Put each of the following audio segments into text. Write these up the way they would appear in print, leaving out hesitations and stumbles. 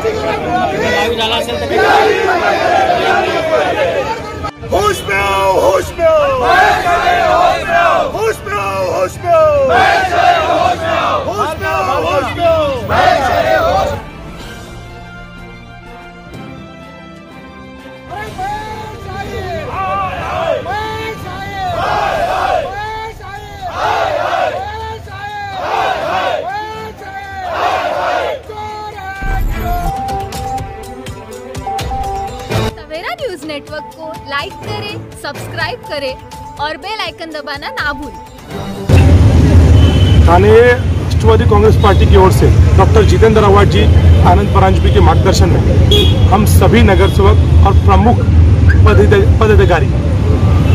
होश में आओ, होश में आओ, होश में आओ, होश में आओ, होश में आओ, होश में आओ, होश में आओ। सवेरा न्यूज नेटवर्क को लाइक करें, सब्सक्राइब करें और बेल आइकन दबाना ना भूलें। थाने राष्ट्रवादी कांग्रेस पार्टी की ओर से डॉक्टर जितेंद्र आव्हाड जी, आनंद परांजपे के मार्गदर्शन में हम सभी नगर सेवक और प्रमुख पदाधिकारी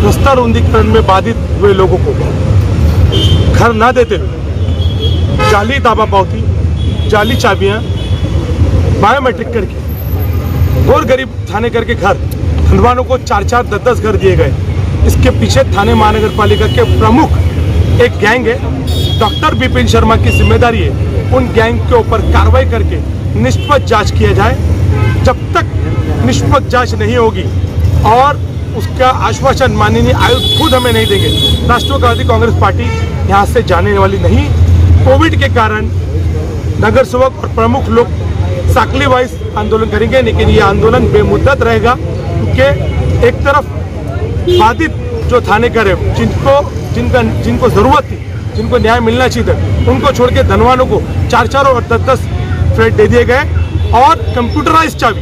रास्ता रुंदीकरण में बाधित हुए लोगों को घर न देते हुए जाली ताबा पावती, जाली चाबियां, बायोमेट्रिक करके और गरीब थाने करके घर खंडवानों को 4-4, 10-10 घर दिए गए। इसके पीछे थाने महानगर पालिका के प्रमुख एक गैंग है। डॉक्टर विपिन शर्मा की जिम्मेदारी है उन गैंग के ऊपर कार्रवाई करके निष्पक्ष जांच किया जाए। जब तक निष्पक्ष जांच नहीं होगी और उसका आश्वासन माननीय आयुक्त खुद हमें नहीं देंगे, राष्ट्रवादी कांग्रेस पार्टी यहाँ से जाने वाली नहीं। कोविड के कारण नगर सेवक और प्रमुख लोग साकली वाइज आंदोलन करेंगे, लेकिन ये आंदोलन बेमुद्दत रहेगा क्योंकि एक तरफ बाधित जो थाने करे जिनको जरूरत थी, जिनको न्याय मिलना चाहिए था, उनको छोड़ के धनवानों को 4-4 और 10-10 फ्लैट दे दिए गए। और कंप्यूटराइज चाबी,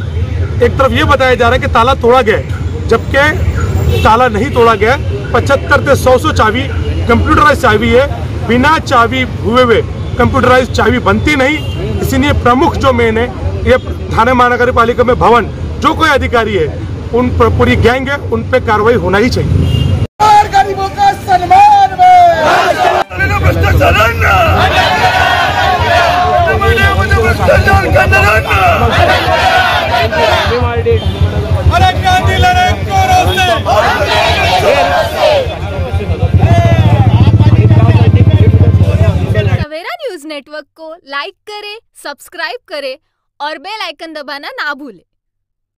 एक तरफ ये बताया जा रहा है कि ताला तोड़ा गया है, जबकि ताला नहीं तोड़ा गया। 75 से 100 चाबी कंप्यूटराइज चाबी है। बिना चाबी हुए कंप्यूटराइज चाबी बनती नहीं। इसीलिए प्रमुख जो मेन है ये थाने महानगर पालिका में भवन जो कोई अधिकारी है, उन पर पूरी गैंग है, उन पे कार्रवाई होना ही चाहिए। गरीबों का सम्मान सवेरा न्यूज नेटवर्क को लाइक करें, सब्सक्राइब करें और बेल आइकन दबाना ना भूलें।